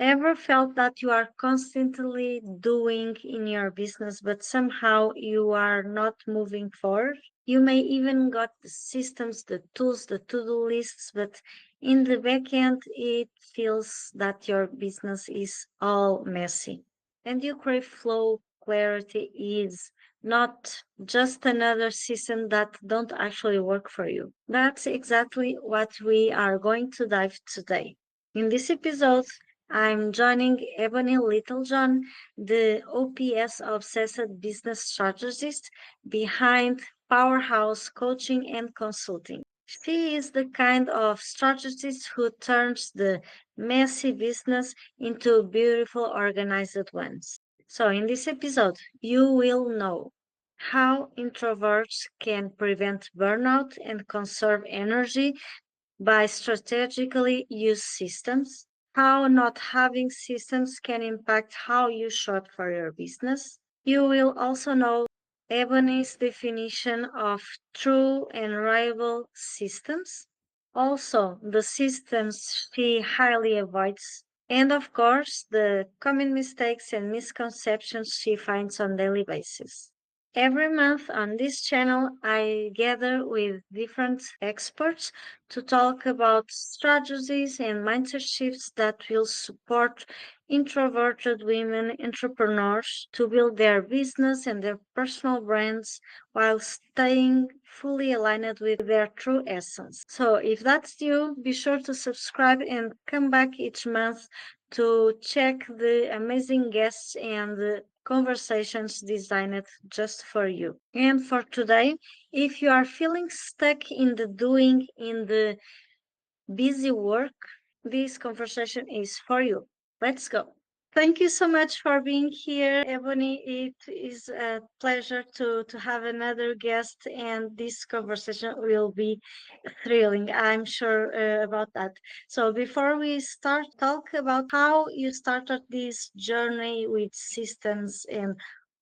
Ever felt that you are constantly doing in your business, but somehow you are not moving forward? You may even got the systems, the tools, the to-do lists, but in the back end, it feels that your business is all messy. And you crave flow, clarity, ease, not just another system that don't actually work for you. That's exactly what we are going to dive today. In this episode, I'm joining Eboni Littlejohn, the OPS obsessed business strategist behind Powerhouse Coaching and Consulting. She is the kind of strategist who turns the messy business into beautiful organized ones. So, in this episode, you will know how introverts can prevent burnout and conserve energy by strategically use systems, how not having systems can impact how you show up for your business. You will also know Ebony's definition of true and reliable systems, also the systems she highly avoids, and of course the common mistakes and misconceptions she finds on daily basis. Every month on this channel, I gather with different experts to talk about strategies and mindset shifts that will support introverted women entrepreneurs to build their business and their personal brands while staying fully aligned with their true essence. So, if that's you, be sure to subscribe and come back each month to check the amazing guests and conversations designed just for you. And for today, if you are feeling stuck in the doing, in the busy work, this conversation is for you. Let's go. Thank you so much for being here, Ebony. It is a pleasure to have another guest, and this conversation will be thrilling. I'm sure about that. So, before we start, talk about how you started this journey with systems and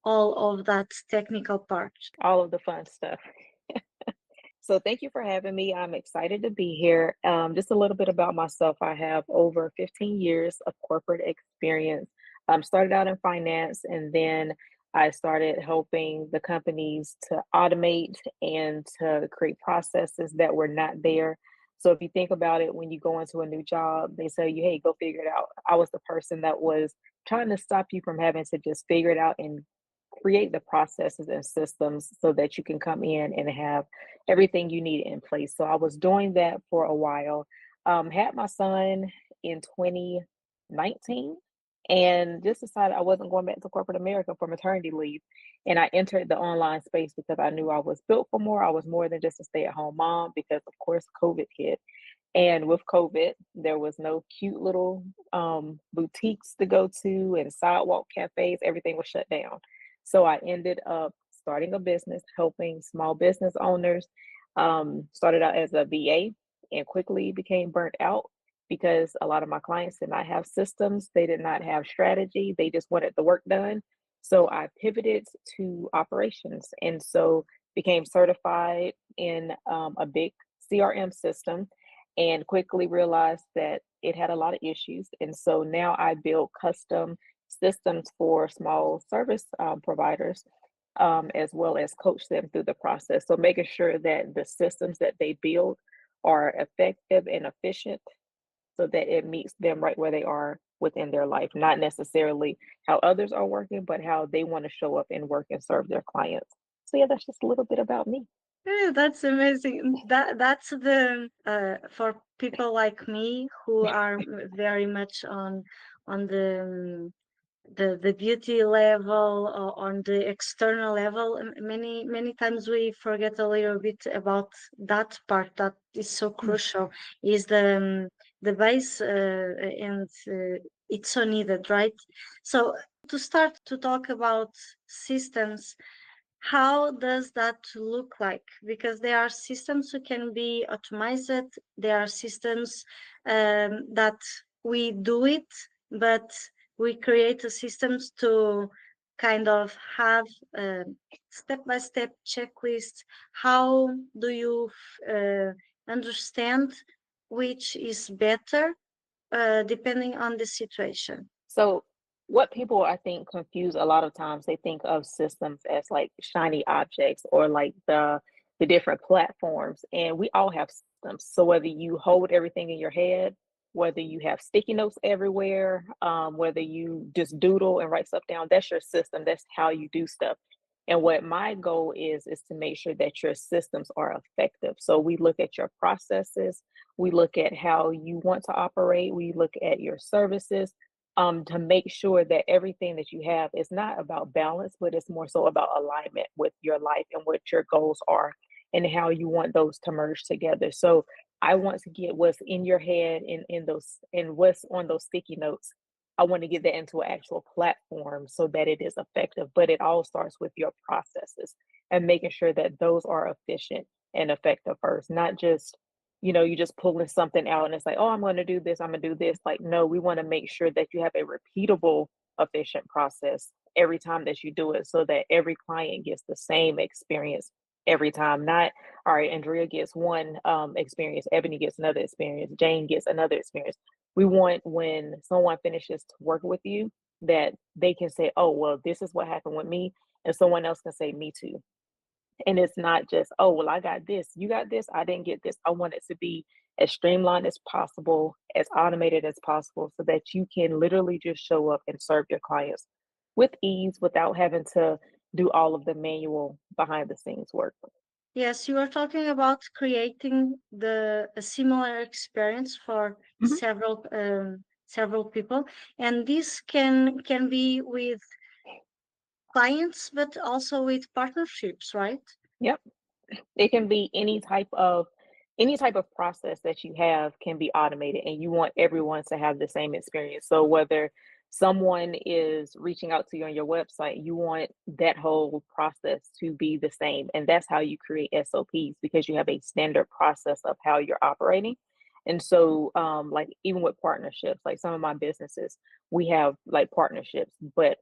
all of that technical part. All of the fun stuff. So thank you for having me. I'm excited to be here. Just a little bit about myself. I have over 15 years of corporate experience. Started out in finance, and then I started helping the companies to automate and to create processes that were not there. So if you think about it, when you go into a new job, they tell you, hey, go figure it out. I was the person that was trying to stop you from having to just figure it out and create the processes and systems so that you can come in and have everything you need in place. So I was doing that for a while. Had my son in 2019 and just decided I wasn't going back to corporate America for maternity leave. And I entered the online space because I knew I was built for more. I was more than just a stay at home mom because, of course, COVID hit. And with COVID, there was no cute little boutiques to go to and sidewalk cafes. Everything was shut down. So I ended up starting a business, helping small business owners. Started out as a VA and quickly became burnt out because a lot of my clients did not have systems. They did not have strategy. They just wanted the work done. So I pivoted to operations and so became certified in a big CRM system and quickly realized that it had a lot of issues. And so now I build custom systems for small service providers, as well as coach them through the process. So making sure that the systems that they build are effective and efficient so that it meets them right where they are within their life, not necessarily how others are working, but how they want to show up and work and serve their clients. So yeah, that's just a little bit about me. Yeah, that's amazing. That's the for people like me who are very much on the beauty level or on the external level. Many times we forget a little bit about that part that is so crucial. Is the base and it's so needed, right? So to start to talk about systems, how does that look like? Because there are systems who can be automated, there are systems that we do it, but we create a systems to kind of have a step-by-step checklist. How do you understand which is better depending on the situation. So, what people I think confuse a lot of times, they think of systems as like shiny objects or like the different platforms, and we all have systems. So whether you hold everything in your head, whether you have sticky notes everywhere, whether you just doodle and write stuff down, that's your system. That's how you do stuff. And what my goal is to make sure that your systems are effective. So we look at your processes, we look at how you want to operate, we look at your services, to make sure that everything that you have is not about balance, but it's more so about alignment with your life and what your goals are and how you want those to merge together. So I want to get what's in your head and in those and what's on those sticky notes. I want to get that into an actual platform so that it is effective. But it all starts with your processes and making sure that those are efficient and effective first, not just you just pulling something out and it's like, oh, I'm going to do this, I'm going to do this. Like, no, we want to make sure that you have a repeatable, efficient process every time that you do it so that every client gets the same experience every time. Not, all right, Andrea gets one experience, Ebony gets another experience, Jane gets another experience. We want when someone finishes to work with you that they can say, oh, well, this is what happened with me. And someone else can say, me too. And it's not just, oh, well, I got this, you got this, I didn't get this. I want it to be as streamlined as possible, as automated as possible, so that you can literally just show up and serve your clients with ease without having to do all of the manual behind the scenes work. Yes, you are talking about creating a similar experience for Mhm. several people, and this can be with clients, but also with partnerships, right? Yep. It can be any type of process that you have can be automated, and you want everyone to have the same experience. So whether someone is reaching out to you on your website, you want that whole process to be the same. And that's how you create SOPs, because you have a standard process of how you're operating. And so like even with partnerships, like some of my businesses, we have like partnerships, but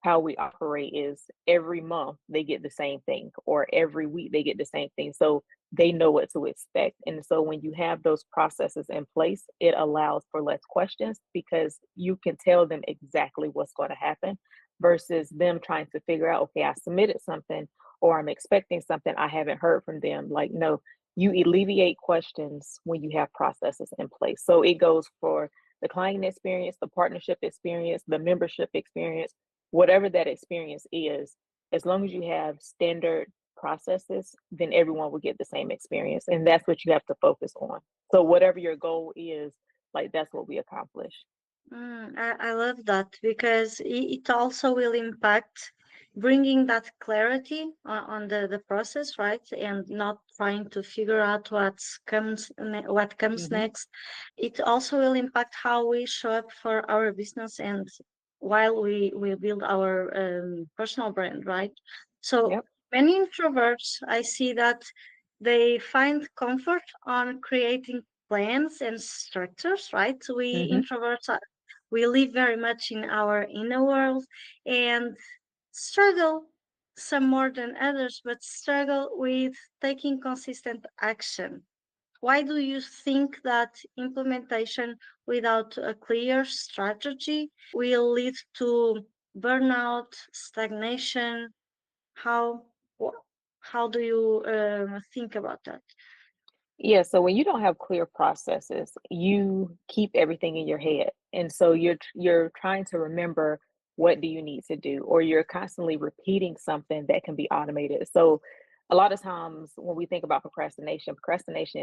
how we operate is every month they get the same thing, or every week they get the same thing. So they know what to expect. And so when you have those processes in place, it allows for less questions because you can tell them exactly what's going to happen versus them trying to figure out, okay, I submitted something or I'm expecting something, I haven't heard from them. Like, no, you alleviate questions when you have processes in place. So it goes for the client experience, the partnership experience, the membership experience, whatever that experience is, as long as you have standard processes, then everyone will get the same experience. And that's what you have to focus on. So, whatever your goal is, like that's what we accomplish. I love that because it also will impact bringing that clarity on the process, right? And not trying to figure out what comes Hmm. next. It also will impact how we show up for our business and while we build our personal brand, right? So Yep. many introverts, I see that they find comfort on creating plans and structures, right? We Hmm. introverts we live very much in our inner world and struggle, some more than others, but struggle with taking consistent action. Why do you think that implementation without a clear strategy will lead to burnout, stagnation? How wh- how do you think about that? Yeah, so when you don't have clear processes, you keep everything in your head. And so you're trying to remember what do you need to do, or you're constantly repeating something that can be automated. So a lot of times when we think about procrastination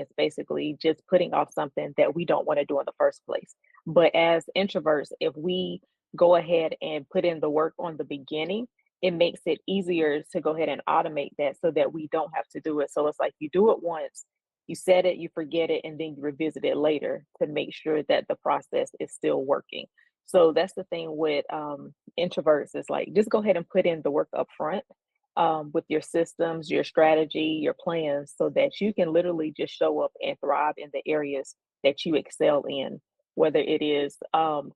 is basically just putting off something that we don't want to do in the first place. But as introverts, if we go ahead and put in the work on the beginning, it makes it easier to go ahead and automate that so that we don't have to do it. So it's like you do it once, you set it, you forget it, and then you revisit it later to make sure that the process is still working. So that's the thing with introverts, is like just go ahead and put in the work up front, with your systems, your strategy, your plans, so that you can literally just show up and thrive in the areas that you excel in, whether it is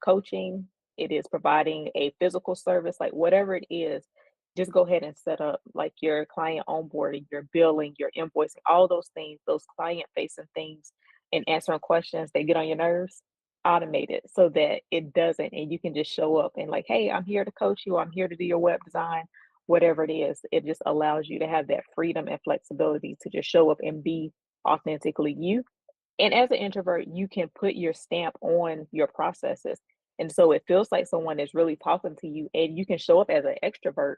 coaching, it is providing a physical service, like whatever it is. Just go ahead and set up like your client onboarding, your billing, your invoicing, all those things, those client facing things, and answering questions that get on your nerves. automated so that it doesn't, and you can just show up and like, hey, I'm here to coach you, I'm here to do your web design, whatever it is. It just allows you to have that freedom and flexibility to just show up and be authentically you. And as an introvert, you can put your stamp on your processes. And so it feels like someone is really talking to you, and you can show up as an extrovert,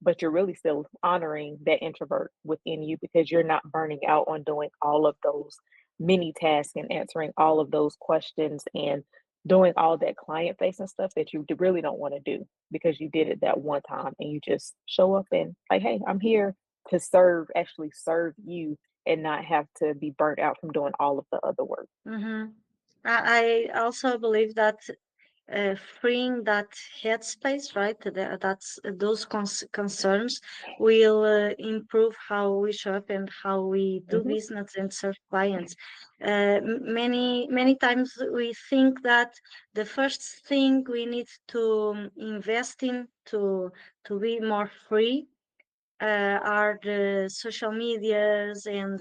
but you're really still honoring that introvert within you because you're not burning out on doing all of those mini tasks and answering all of those questions and doing all that client facing stuff that you really don't want to do because you did it that one time and you just show up and like, hey, I'm here to serve, actually serve you and not have to be burnt out from doing all of the other work. Mm-hmm. I also believe that freeing that headspace, right? That's those concerns will improve how we show up and how we do Hmm. business and serve clients. Many times we think that the first thing we need to invest in to be more free are the social medias and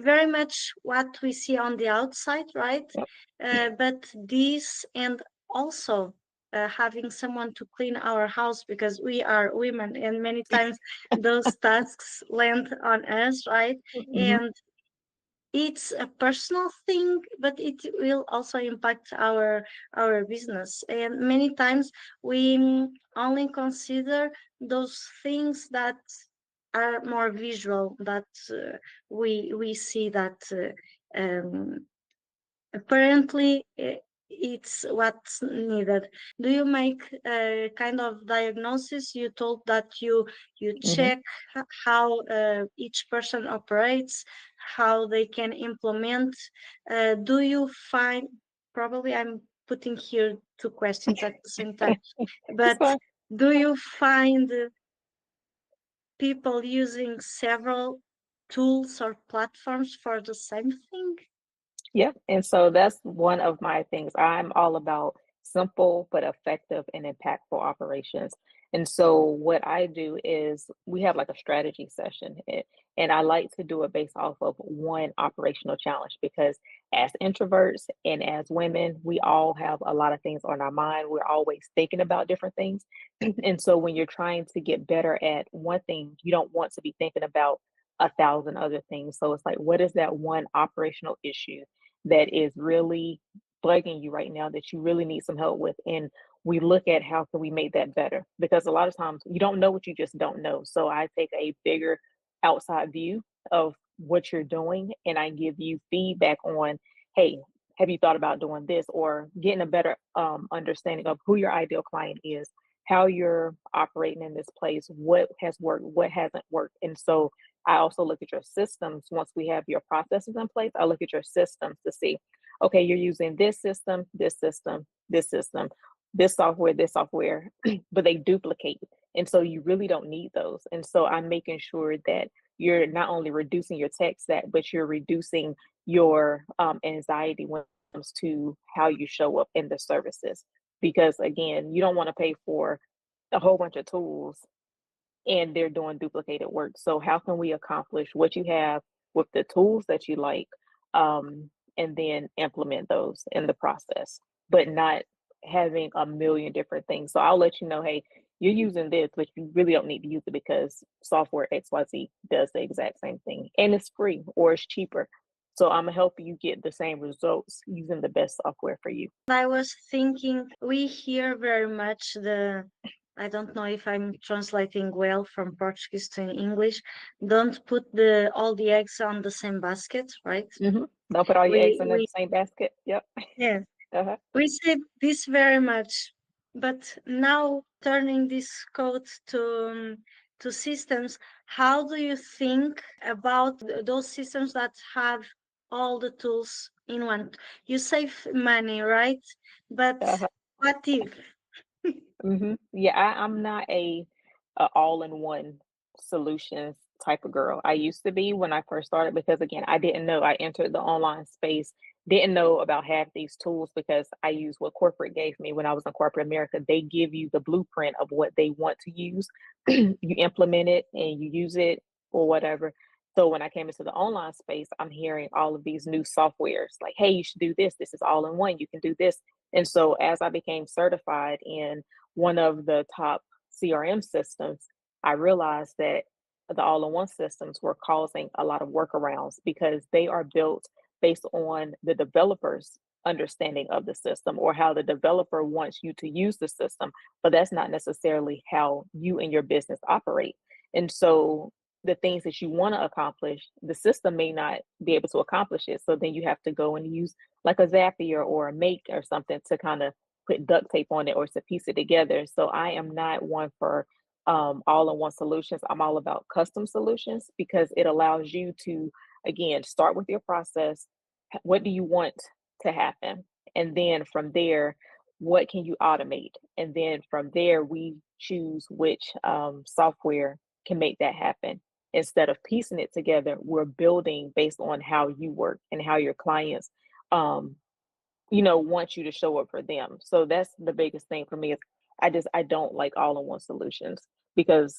very much what we see on the outside, right? Yep. But this and also having someone to clean our house because we are women and many times those tasks land on us, right? Hmm. And it's a personal thing, but it will also impact our business. And many times we only consider those things that are more visual, that we see that apparently it's what's needed. Do you make a kind of diagnosis? You told that you Hmm. check how each person operates, how they can implement. Do you find, probably I'm putting here two questions at the same time, It's but fine. do you find people using several tools or platforms for the same thing? Yeah, and so that's one of my things. I'm all about simple but effective and impactful operations. And so what I do is we have like a strategy session, and I like to do it based off of one operational challenge because as introverts and as women, we all have a lot of things on our mind. We're always thinking about different things. And so when you're trying to get better at one thing, you don't want to be thinking about a thousand other things. So it's like, what is that one operational issue that is really bugging you right now that you really need some help with? And we look at how can we make that better, because a lot of times you don't know what you just don't know. So I take a bigger outside view of what you're doing and I give you feedback on, hey, have you thought about doing this, or getting a better understanding of who your ideal client is, how you're operating in this place, what has worked, what hasn't worked. And so I also look at your systems. Once we have your processes in place, I look at your systems to see, okay, you're using this system, this system, this system, this software, but they duplicate. And so you really don't need those. And so I'm making sure that you're not only reducing your tech stack, but you're reducing your anxiety when it comes to how you show up in the services. Because again, you don't want to pay for a whole bunch of tools and they're doing duplicated work. So how can we accomplish what you have with the tools that you like, and then implement those in the process, but not having a million different things. So I'll let you know, hey, you're using this, but you really don't need to use it because software XYZ does the exact same thing and it's free or it's cheaper. So I'm gonna help you get the same results using the best software for you. I was thinking we hear very much I don't know if I'm translating well from Portuguese to English. Don't put the all the eggs on the same basket, right? Hmm. Don't put all your eggs in the We same basket. Yep. yeah, Uh-huh. we say this very much, but now turning this code to systems, how do you think about those systems that have all the tools in one? You save money, right? But Uh-huh. what if? Yeah, I'm not a all-in-one solutions type of girl. I used to be when I first started because again, I didn't know. I entered the online space, didn't know about half these tools because I used what corporate gave me when I was in corporate America. They give you the blueprint of what they want to use. You implement it and you use it or whatever. So when I came into the online space, I'm hearing all of these new softwares like, hey, you should do this. This is all in one. You can do this. And so as I became certified in one of the top CRM systems, I realized that the all in one systems were causing a lot of workarounds because they are built based on the developer's understanding of the system or how the developer wants you to use the system, but that's not necessarily how you and your business operate. And so the things that you want to accomplish, the system may not be able to accomplish it. So then you have to go and use like a Zapier or a Make or something to kind of put duct tape on it or to piece it together. So I am not one for all-in-one solutions. I'm all about custom solutions because it allows you to, again, start with your process. What do you want to happen? And then from there, what can you automate? And then from there, we choose which software can make that happen. Instead of piecing it together, we're building based on how you work and how your clients um, want you to show up for them. So that's the biggest thing for me is I don't like all-in-one solutions because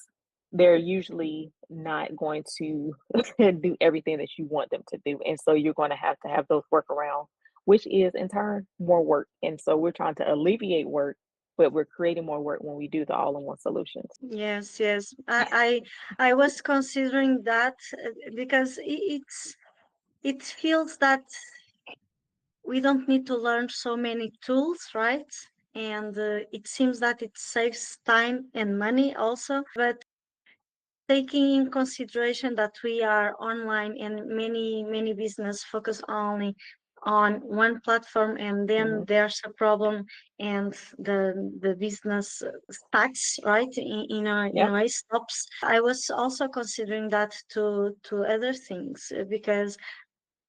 they're usually not going to do everything that you want them to do. And so you're going to have those workarounds, which is in turn more work. And so we're trying to alleviate work, but we're creating more work when we do the all-in-one solutions. Yes, yes. I was considering that because it feels that we don't need to learn so many tools, right? And it seems that it saves time and money also. But taking in consideration that we are online and many business focus only on one platform, and then Hmm. there's a problem and the business stacks, right, in a Yep. way stops. I was also considering that to other things because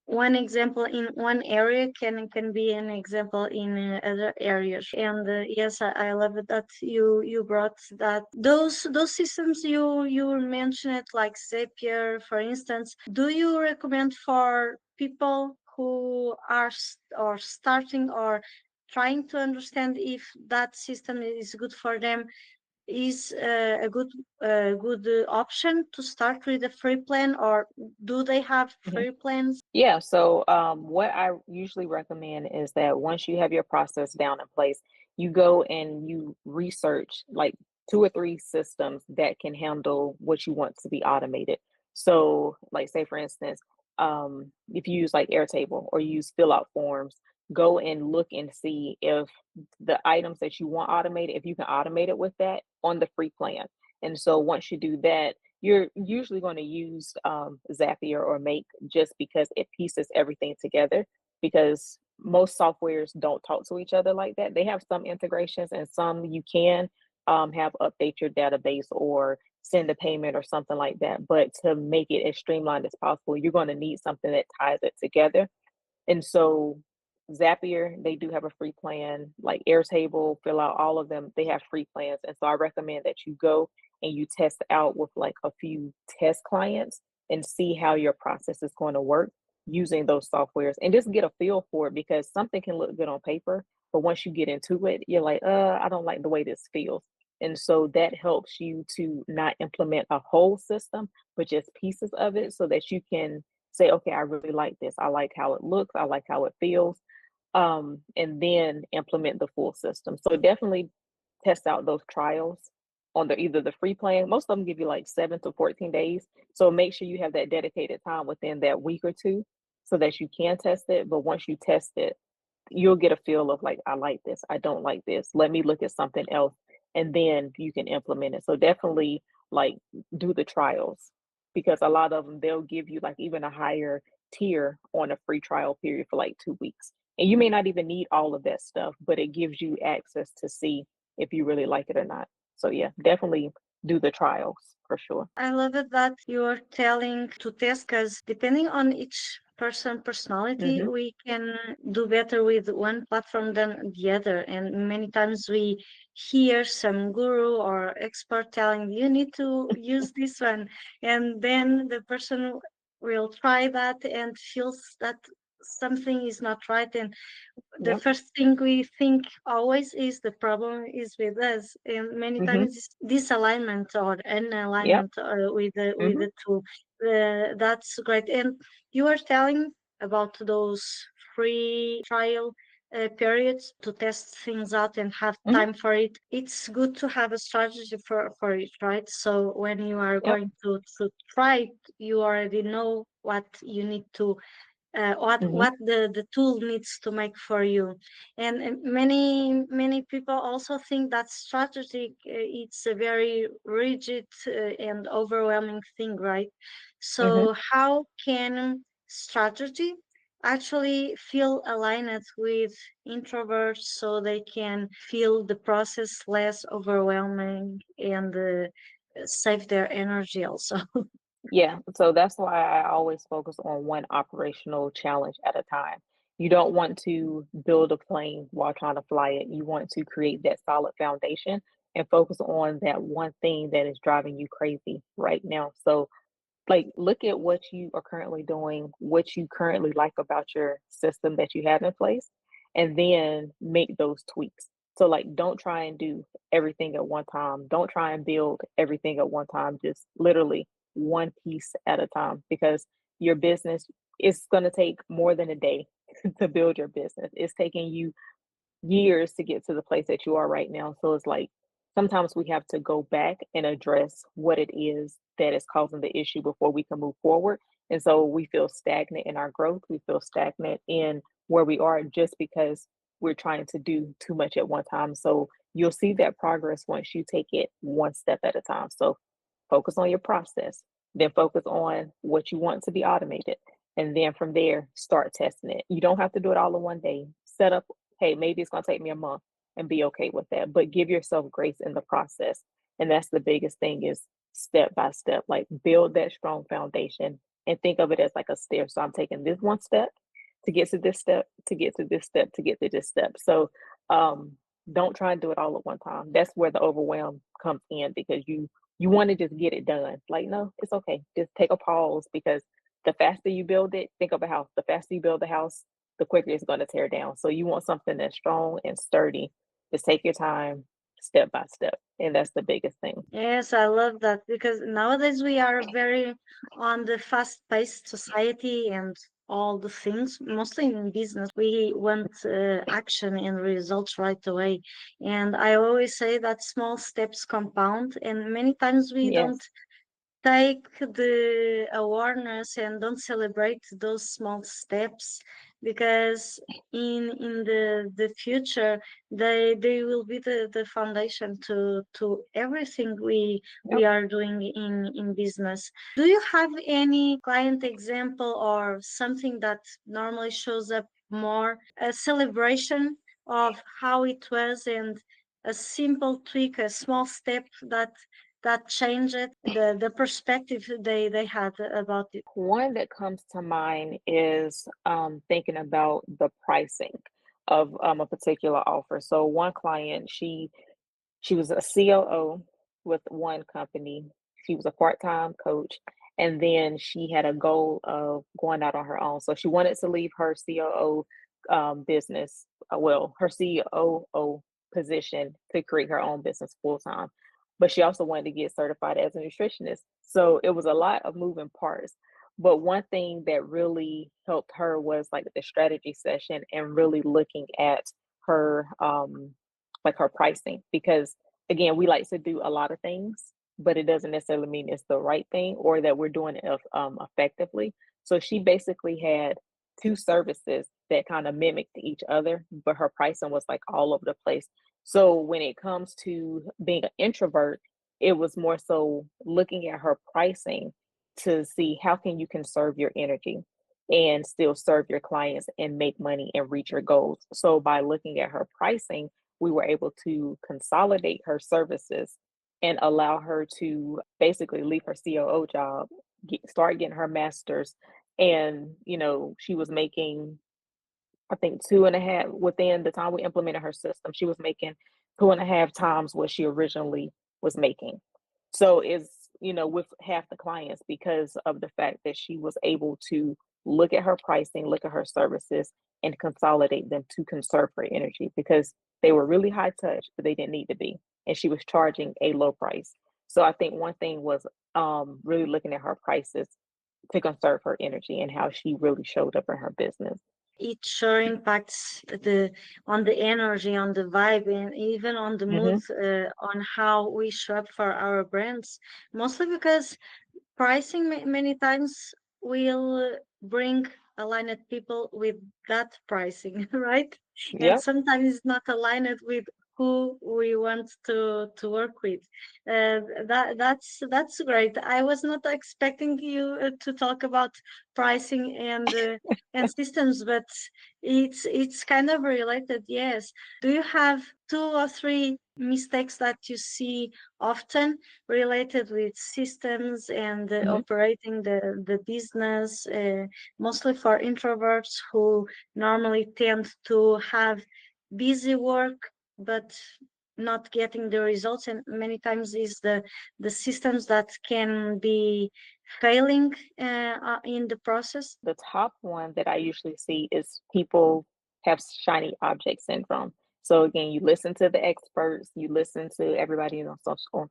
one example in one area can be an example in other areas. And yes, I love it that you brought that those systems you mentioned, like Zapier, for instance. Do you recommend for people who are or starting or trying to understand if that system is good for them? Is a good option to start with a free plan, or do they have Mhm. free plans? Yeah, so what I usually recommend is that once you have your process down in place, you go and you research like two or three systems that can handle what you want to be automated. So, like, say for instance, if you use like Airtable or you use fill out forms, go and look and see if the items that you want automated, if you can automate it with that on the free plan. And so once you do that, you're usually going to use Zapier or Make just because it pieces everything together. Because most softwares don't talk to each other like that. They have some integrations and some you can have update your database or send a payment or something like that. But to make it as streamlined as possible, you're going to need something that ties it together. And so Zapier, they do have a free plan, like Airtable, fill out all of them. They have free plans. And so I recommend that you go and you test out with like a few test clients and see how your process is going to work using those softwares and just get a feel for it because something can look good on paper, but once you get into it, you're like, I don't like the way this feels. And so that helps you to not implement a whole system, but just pieces of it so that you can say, okay, I really like this. I like how it looks. I like how it feels. And then implement the full system. So definitely test out those trials on either the free plan. Most of them give you like 7 to 14 days. So make sure you have that dedicated time within that week or two so that you can test it. But once you test it, you'll get a feel of like, I like this, I don't like this. Let me look at something else, and then you can implement it. So definitely like do the trials because a lot of them they'll give you like even a higher tier on a free trial period for like 2 weeks. And you may not even need all of that stuff, but it gives you access to see if you really like it or not. So yeah, definitely do the trials for sure. I love it that you're telling to test because depending on each person personality, Hmm. we can do better with one platform than the other. And many times we hear some guru or expert telling you need to use this one, and then the person will try that and feels that something is not right, and the Yep. first thing we think always is the problem is with us, and many Mhm. times it's disalignment or Yep. unalignment with Mhm. the tool. That's great. And you are telling about those free trial periods to test things out and have Mhm. time for it. It's good to have a strategy for it, right? So when you are Yep. going to try it, you already know what you need to Mhm. what the tool needs to make for you. And many people also think that strategy it's a very rigid and overwhelming thing, right? Mhm. So how can strategy actually feel aligned with introverts so they can feel the process less overwhelming and save their energy also? Yeah, so that's why I always focus on one operational challenge at a time. You don't want to build a plane while trying to fly it. You want to create that solid foundation and focus on that one thing that is driving you crazy right now. So like, look at what you are currently doing, what you currently like about your system that you have in place, and then make those tweaks. So, like, don't try and do everything at one time. Don't try and build everything at one time. Just literally one piece at a time, because your business is going to take more than a day to build your business. It's taking you years to get to the place that you are right now. So it's like sometimes we have to go back and address what it is that is causing the issue before we can move forward. And so we feel stagnant in our growth. We feel stagnant in where we are just because we're trying to do too much at one time. So you'll see that progress once you take it one step at a time. So focus on your process, then focus on what you want to be automated. And then from there, start testing it. You don't have to do it all in one day. Set up, hey, maybe it's going to take me a month, and be okay with that. But give yourself grace in the process. And that's the biggest thing, is step by step, like build that strong foundation and think of it as like a stair. So I'm taking this one step to get to this step, to get to this step, to get to this step. So um, don't try and do it all at one time. That's where the overwhelm comes in, because you want to just get it done. Like, no, it's okay. Just take a pause, because the faster you build it, think of a house. The faster you build the house, the quicker it's going to tear down. So you want something that's strong and sturdy. Just take your time, step by step. And that's the biggest thing. Yes, I love that because nowadays we are very on the fast-paced society and all the things, mostly in business, we want action and results right away. And I always say that small steps compound, and many times we don't Yes. take the awareness and don't celebrate those small steps because in the future they will be the foundation to everything we Yep. are doing in business. Do you have any client example or something that normally shows up more a celebration of how it was and a simple tweak, a small step that changed the perspective they had about it? One that comes to mind is thinking about the pricing of a particular offer. So one client, she was a COO with one company. She was a part-time coach, and then she had a goal of going out on her own. So she wanted to leave her COO business, well, her COO position, to create her own business full time. But she also wanted to get certified as a nutritionist. So it was a lot of moving parts. But one thing that really helped her was like the strategy session and really looking at her like her pricing, because again, we like to do a lot of things, but it doesn't necessarily mean it's the right thing or that we're doing it effectively. So she basically had two services that kind of mimicked each other, but her pricing was like all over the place. So when it comes to being an introvert, it was more so looking at her pricing to see how can you conserve your energy and still serve your clients and make money and reach your goals. So by looking at her pricing, we were able to consolidate her services and allow her to basically leave her COO job, start getting her master's. And, she was making, I think, two and a half, within the time we implemented her system, she was making two and a half times what she originally was making. So it's, with half the clients, because of the fact that she was able to look at her pricing, look at her services, and consolidate them to conserve her energy because they were really high touch, but they didn't need to be. And she was charging a low price. So I think one thing was really looking at her prices to conserve her energy and how she really showed up in her business. It sure impacts the on the energy, on the vibe, and even on the mood, Hmm. on how we show up for our brands. Mostly because pricing many times will bring aligned people with that pricing, right? And Yep. sometimes it's not aligned with who we want to work with. That's great. I was not expecting you to talk about pricing and systems, but it's kind of related. Yes. Do you have two or three mistakes that you see often related with systems and Hmm. operating the business, mostly for introverts who normally tend to have busy work but not getting the results, and many times is the systems that can be failing in the process. The top one that I usually see is people have shiny object syndrome. So again, you listen to the experts, you listen to everybody on social,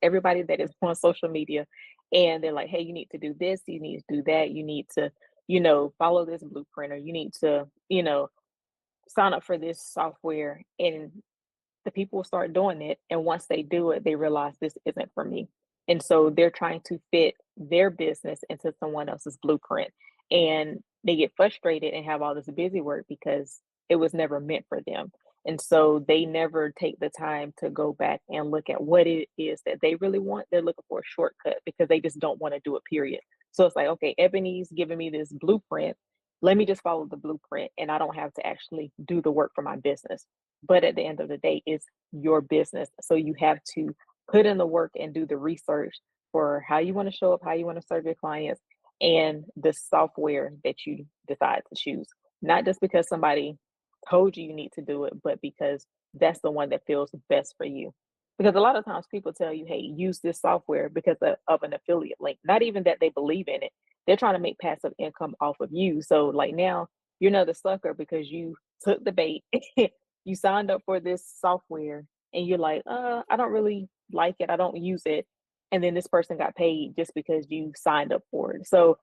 everybody that is on social media, and they're like, "Hey, you need to do this, you need to do that, you need to, follow this blueprint, or you need to, sign up for this software." And the people start doing it, and once they do it, they realize this isn't for me. And so they're trying to fit their business into someone else's blueprint, and they get frustrated and have all this busy work because it was never meant for them. And so they never take the time to go back and look at what it is that they really want. They're looking for a shortcut because they just don't want to do it, period. So it's like, okay, Ebony's giving me this blueprint, let me just follow the blueprint, and I don't have to actually do the work for my business. But at the end of the day, it's your business. So you have to put in the work and do the research for how you want to show up, how you want to serve your clients, and the software that you decide to choose. Not just because somebody told you you need to do it, but because that's the one that feels best for you. Because a lot of times people tell you, hey, use this software because of an affiliate link. Not even that they believe in it. They're trying to make passive income off of you. So, like now, you're not the sucker because you took the bait. You signed up for this software and you're like, I don't really like it. I don't use it. And then this person got paid just because you signed up for it. So,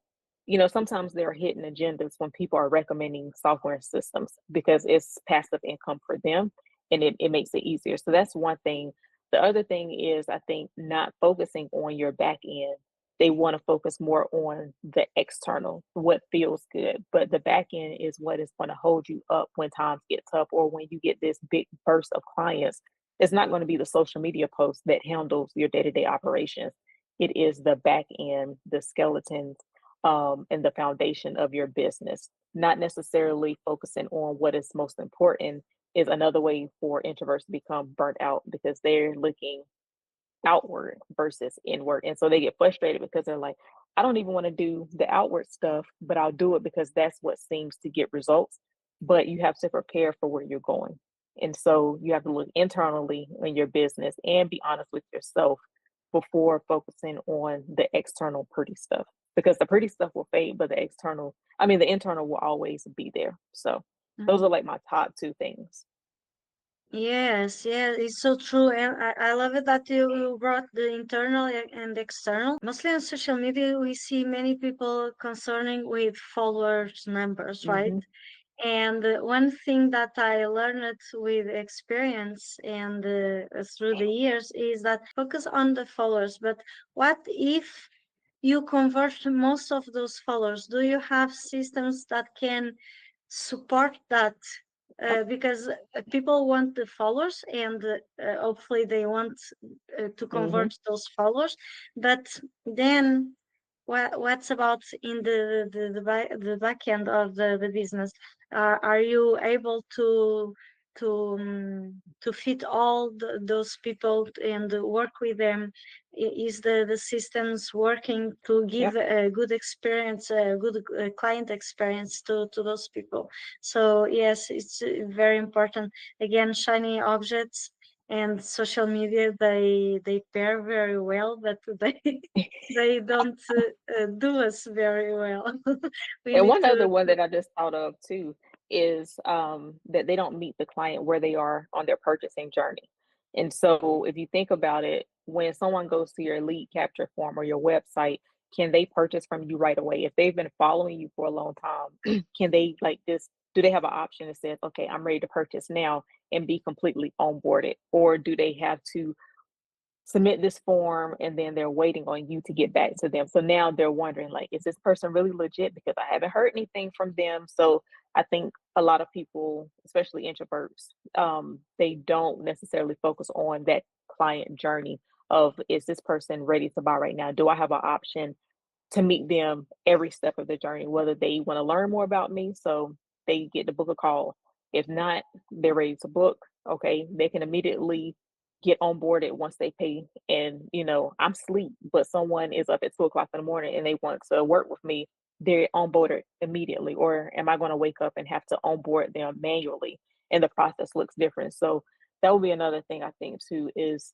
sometimes there are hidden agendas when people are recommending software systems because it's passive income for them, and it makes it easier. So that's one thing. The other thing is, I think, not focusing on your back end. They want to focus more on the external, what feels good. But the back end is what is going to hold you up when times get tough or when you get this big burst of clients. It's not going to be the social media post that handles your day to day operations. It is the back end, the skeletons, and the foundation of your business. Not necessarily focusing on what is most important is another way for introverts to become burnt out because they're looking outward versus inward. And so they get frustrated because they're like, I don't even want to do the outward stuff, but I'll do it because that's what seems to get results. But you have to prepare for where you're going. And so you have to look internally in your business and be honest with yourself before focusing on the external pretty stuff. Because the pretty stuff will fade, but the internal will always be there. So those are like my top two things. Yes, yeah, it's so true. And I love it that you brought the internal and external. Mostly on social media, we see many people concerning with followers numbers, right? Hmm. And one thing that I learned with experience and through the years is that focus on the followers. But what if you convert most of those followers? Do you have systems that can support that? Yep. Because people want the followers, and hopefully they want to Hmm. convert those followers. But then what's about in the back end of the business? Are you able to fit all those people and work with them? Is the systems working to give Yep. a good experience, a good client experience to those people? So yes, it's very important. Again, shiny objects. and social media, they pair very well, but they don't do us very well. We And need one to. other one that I just thought of too is that they don't meet the client where they are on their purchasing journey. And so if you think about it, when someone goes to your lead capture form or your website, can they purchase from you right away? If they've been following you for a long time, can they like this? Do they have an option that says, okay, I'm ready to purchase now and be completely onboarded? Or do they have to submit this form and then they're waiting on you to get back to them? So now they're wondering, like, is this person really legit? Because I haven't heard anything from them. So I think a lot of people, especially introverts, they don't necessarily focus on that client journey of, is this person ready to buy right now? Do I have an option to meet them every step of the journey, whether they want to learn more about me, so they get to book a call. If not, they're ready to book. Okay, they can immediately get onboarded once they pay. And I'm asleep, but someone is up at 2 o'clock in the morning and they want to work with me. They're onboarded immediately. Or am I going to wake up and have to onboard them manually? And the process looks different. So that would be another thing I think too, is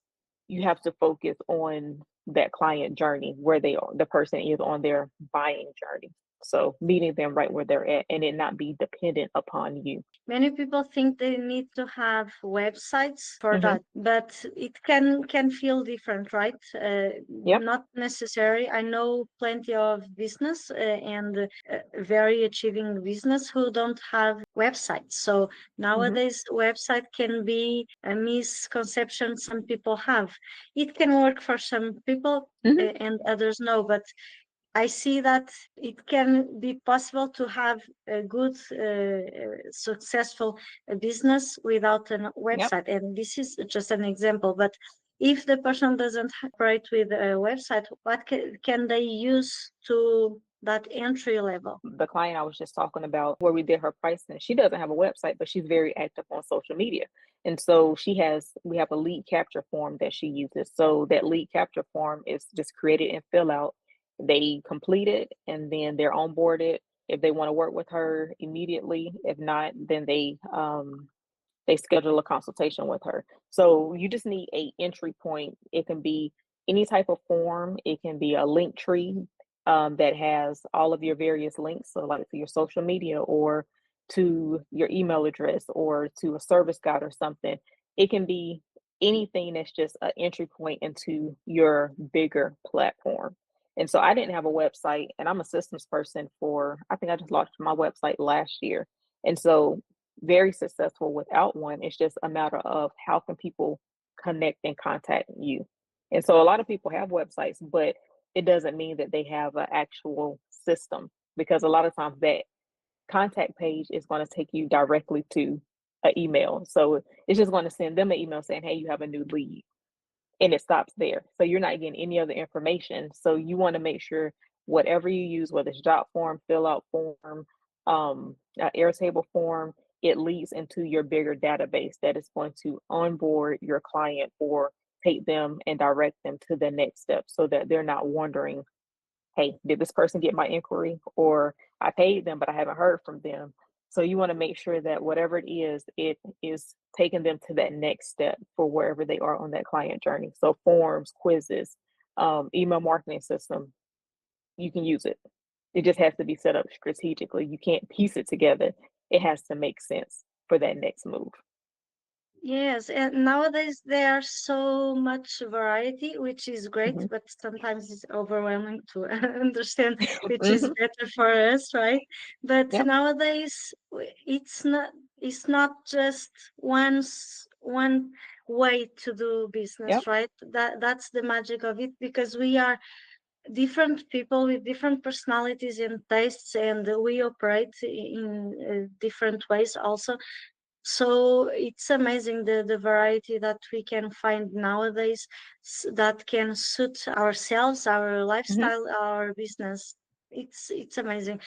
you have to focus on that client journey where they are, the person is on their buying journey. So meeting them right where they're at and it not be dependent upon you. Many people think they need to have websites for Hmm. that, but it can feel different, right? Yep. Not necessary. I know plenty of business and very achieving business who don't have websites. So Hmm. nowadays, website can be a misconception some people have. It can work for some people Hmm. and others no, but I see that it can be possible to have a good, successful business without a Yep. website. And this is just an example. But if the person doesn't operate with a website, what can they use to that entry level? The client I was just talking about, where we did her pricing, she doesn't have a website, but she's very active on social media. And so we have a lead capture form that she uses. So that lead capture form is just created and fill out. They complete it and then they're onboarded. If they want to work with her immediately, if not, then they schedule a consultation with her. So you just need a entry point. It can be any type of form. It can be a link tree that has all of your various links, so like to your social media or to your email address or to a service guide or something. It can be anything that's just an entry point into your bigger platform. And so I didn't have a website, and I'm a systems person for, I think I just launched my website last year. And so very successful without one. It's just a matter of how can people connect and contact you. And so a lot of people have websites, but it doesn't mean that they have an actual system, because a lot of times that contact page is going to take you directly to an email. So it's just going to send them an email saying, hey, you have a new lead, and it stops there. So you're not getting any other information. So you want to make sure whatever you use, whether it's job form, fill out form, Airtable form, it leads into your bigger database that is going to onboard your client or take them and direct them to the next step, so that they're not wondering, hey, did this person get my inquiry? Or I paid them, but I haven't heard from them. So you want to make sure that whatever it is taking them to that next step for wherever they are on that client journey. So forms, quizzes, email marketing system, you can use it. It just has to be set up strategically. You can't piece it together. It has to make sense for that next move. Yes, and nowadays there are so much variety, which is great, Hmm. but sometimes it's overwhelming to understand which is Hmm. better for us, right? But Yep. nowadays it's not just one way to do Yep. business, right? That's the magic of it, because we are different people with different personalities and tastes, and we operate in different ways also. So it's amazing the variety that we can find nowadays, that can suit ourselves, our Hmm. lifestyle, our business. It's amazing.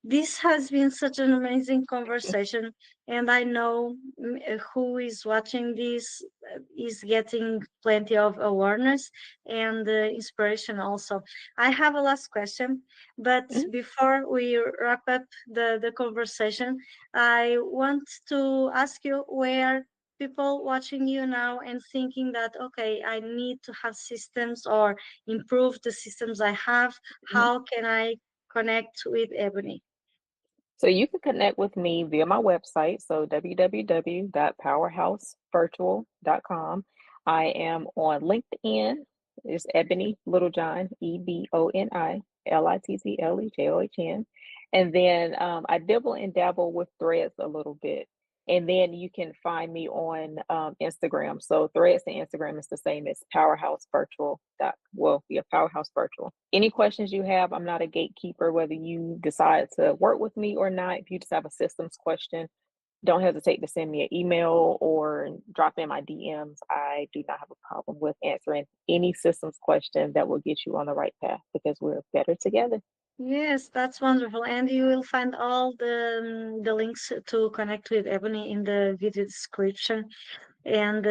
This has been such an amazing conversation, and I know who is watching this is getting plenty of awareness and inspiration also. I have a last question, but Hmm. before we wrap up the conversation, I want to ask you where people watching you now and thinking that, okay, I need to have systems or improve the systems I have, Mhm. how can I connect with Ebony? So you can connect with me via my website, so www.powerhousevirtual.com. I am on LinkedIn. It's Ebony Littlejohn, Eboni Littlejohn. And then I dibble and dabble with threads a little bit. And then you can find me on Instagram. So threads and Instagram is the same as Powerhouse Virtual. Well, yeah, Powerhouse Virtual. Any questions you have, I'm not a gatekeeper, whether you decide to work with me or not. If you just have a systems question, don't hesitate to send me an email or drop in my DMs. I do not have a problem with answering any systems question that will get you on the right path because we're better together. Yes, that's wonderful. And you will find all the links to connect with Ebony in the video description. And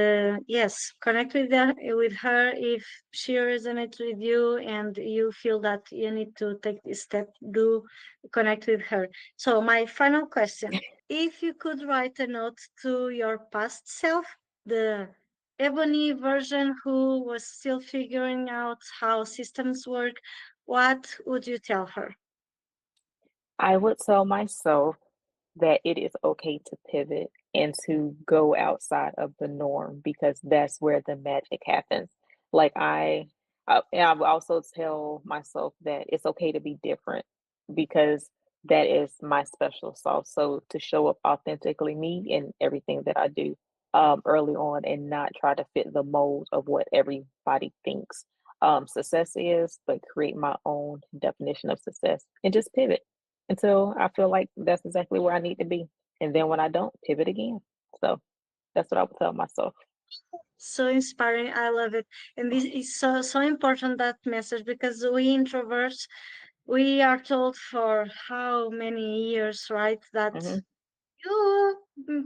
yes, connect with her if she resonates with you and you feel that you need to take this step. Do connect with her. So my final question: if you could write a note to your past self, the Ebony version who was still figuring out how systems work, what would you tell her? I would tell myself that it is okay to pivot and to go outside of the norm because that's where the magic happens. Like and I would also tell myself that it's okay to be different because that is my special sauce. So to show up authentically me in everything that I do early on and not try to fit the mold of what everybody thinks success is, but create my own definition of success and just pivot until I feel like that's exactly where I need to be. And then when I don't, pivot again. So that's what I would tell myself. So inspiring. I love it. And this is so important, that message, because we introverts, we are told for how many years, right, that Hmm. you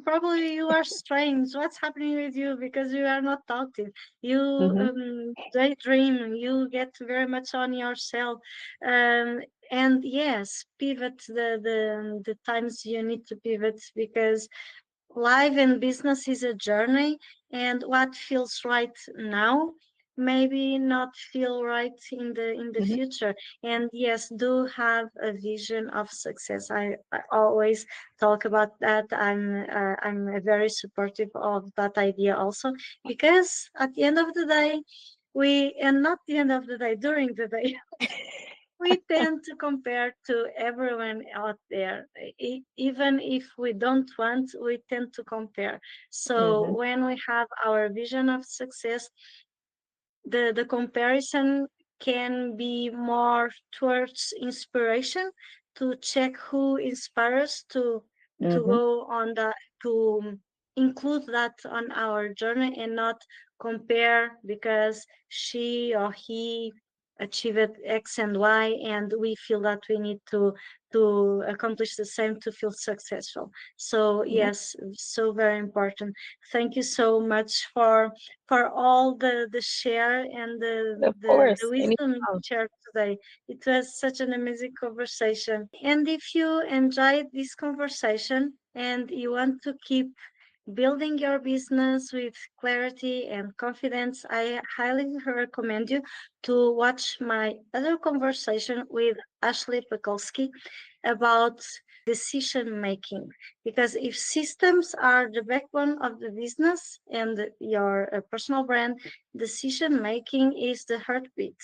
probably you are strange. What's happening with you? Because you are not talking. You Hmm. daydream. You get very much on yourself. Um, and yes, pivot the times you need to pivot, because life and business is a journey, and what feels right now maybe not feel right in the Hmm. future. And yes, do have a vision of success. I always talk about that. I'm very supportive of that idea also, because at the end of the day, and not the end of the day, during the day, we tend to compare to everyone out there. Even if we don't want, we tend to compare. So Hmm. when we have our vision of success, the comparison can be more towards inspiration, to check who inspires to Hmm. go on the to include that on our journey, and not compare because she or he achieved X and Y, and we feel that we need to accomplish the same to feel successful. So Yeah, yes, so very important. Thank you so much for all the share and of the course. wisdom you Anytime. shared today. It was such an amazing conversation. And if you enjoyed this conversation and you want to keep building your business with clarity and confidence, I highly recommend you to watch my other conversation with Ashley Pekulski about decision making. Because if systems are the backbone of the business and your personal brand, decision making is the heartbeat.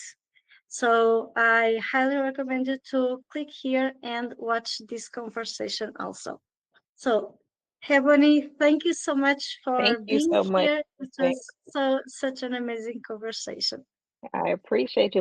So I highly recommend you to click here and watch this conversation also. So, Ebony, thank you so much for Thank you being so much. here. It was such an amazing conversation. I appreciate you.